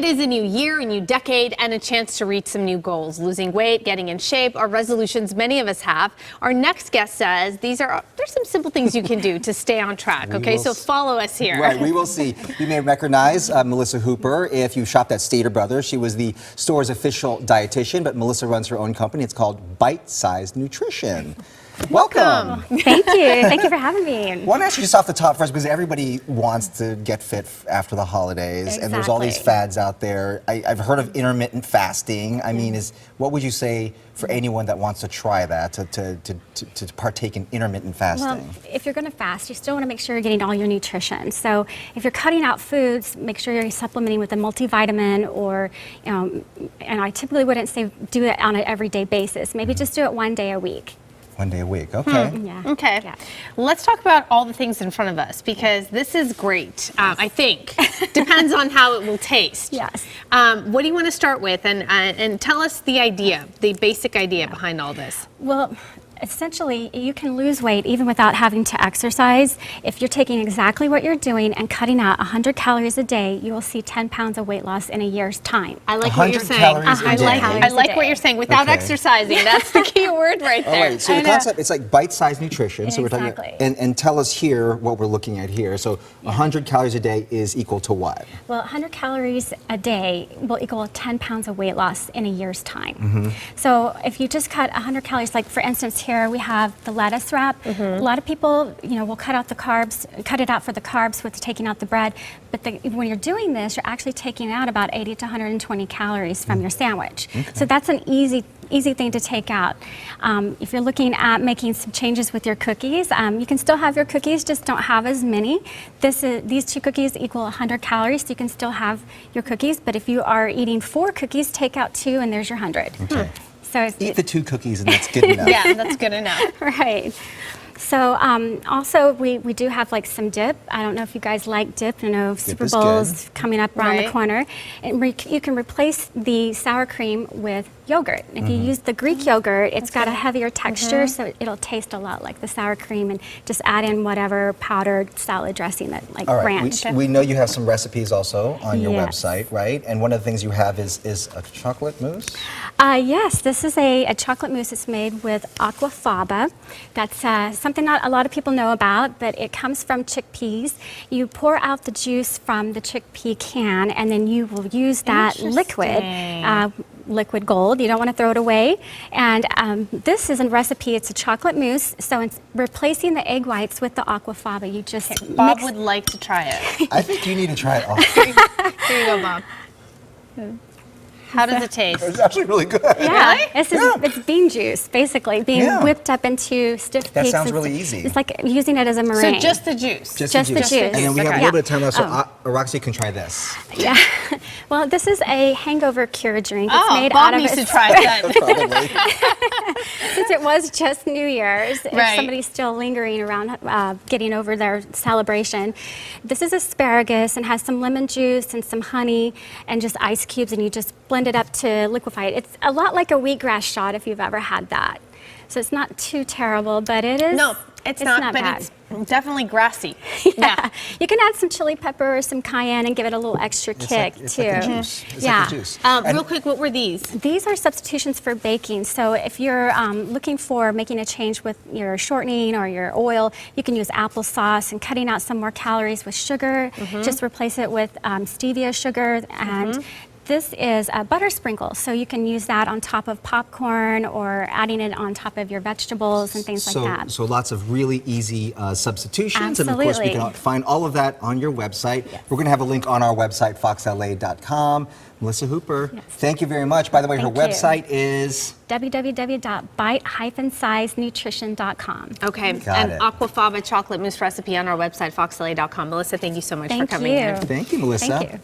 It is a new year, a new decade, and a chance to reach some new goals. Losing weight, getting in shape are resolutions many of us have. Our next guest says there's some simple things you can do to stay on track. Okay, so follow us here. Right, we will see. You may recognize Melissa Hooper if you shopped at Stater Brothers. She was the store's official dietitian, but Melissa runs her own company. It's called Bite-Sized Nutrition. Welcome. Thank you. Thank you for having me. I want to ask you just off the top first, because everybody wants to get fit after the holidays, and there's all these fads out there. I've heard of intermittent fasting. I mean, what would you say for anyone that wants to try that, to partake in intermittent fasting? Well, if you're going to fast, you still want to make sure you're getting all your nutrition. So if you're cutting out foods, make sure you're supplementing with a multivitamin, or, and I typically wouldn't say do it on an everyday basis. Maybe just do it one day a week. 1 day a week, okay. Yeah. Okay. Yeah. Let's talk about all the things in front of us, because this is great, I think. Depends on how it will taste. Yes. What do you want to start with? And tell us the idea, the basic idea behind all this. Well, essentially, you can lose weight even without having to exercise. If you're taking exactly what you're doing and cutting out 100 calories a day, you will see 10 pounds of weight loss in a year's time. I like what you're saying. I like what you're saying. Without exercising, that's the key word right there. All right, so the concept, it's like bite-sized nutrition. Exactly. So we're talking, and tell us here what we're looking at here. So 100 calories a day is equal to what? Well, 100 calories a day will equal 10 pounds of weight loss in a year's time. So if you just cut 100 calories, like for instance here we have the lettuce wrap. A lot of people, will cut out the carbs, cut it out for the carbs with taking out the bread. But when you're doing this, you're actually taking out about 80 to 120 calories from your sandwich. So that's an easy thing to take out. If you're looking at making some changes with your cookies, you can still have your cookies, just don't have as many. These 2 cookies equal 100 calories, so you can still have your cookies. But if you are eating 4 cookies, take out 2 and there's your 100. Okay. So eat the 2 cookies and that's good enough. Yeah, that's good enough. Right. So also we do have like some dip. I don't know if you guys like dip. I know Super Bowl's coming up around the corner. And you can replace the sour cream with yogurt. If you use the Greek yogurt, it's got a heavier texture, so it'll taste a lot like the sour cream, and just add in whatever powdered salad dressing that, like ranch. We know you have some recipes also on your website, right? And one of the things you have is a chocolate mousse? Yes, this is a chocolate mousse. It's made with Aquafaba. That's something not a lot of people know about, but it comes from chickpeas. You pour out the juice from the chickpea can, and then you will use that liquid gold. You don't want to throw it away. And this is a recipe. It's a chocolate mousse. So it's replacing the egg whites with the Aquafaba. You just Bob would like to try it. I think you need to try it all. Here you go, Bob. How does it taste? It's actually really good. Yeah, it's bean juice, basically, being whipped up into stiff That cakes. sounds really easy. It's like using it as a meringue. So just the juice? Just the juice. And then we have a little bit of time left, so Roxy can try this. Yeah. Well, this is a hangover cure drink. It's made Bob out of needs to try that. Probably. Since it was just New Year's, if somebody's still lingering around getting over their celebration, this is asparagus and has some lemon juice and some honey and just ice cubes, and you just blend it up to liquefy it. It's a lot like a wheatgrass shot if you've ever had that. So it's not too terrible, but it is. No, it's not but bad. It's definitely grassy. Yeah. You can add some chili pepper or some cayenne and give it a little extra kick too. Like a juice. It's like a juice. Real quick, what were these? These are substitutions for baking. So if you're looking for making a change with your shortening or your oil, you can use applesauce, and cutting out some more calories with sugar. Just replace it with stevia sugar, and this is a butter sprinkle, so you can use that on top of popcorn or adding it on top of your vegetables and things like that. So lots of really easy substitutions. Absolutely. And of course, we can find all of that on your website. We're going to have a link on our website, foxla.com. Melissa Hooper, thank you very much. By the way, her website is www.bite-sizednutrition.com. Okay, and Aquafaba chocolate mousse recipe on our website, foxla.com. Melissa, thank you so much for coming in. Thank you, Melissa. Thank you.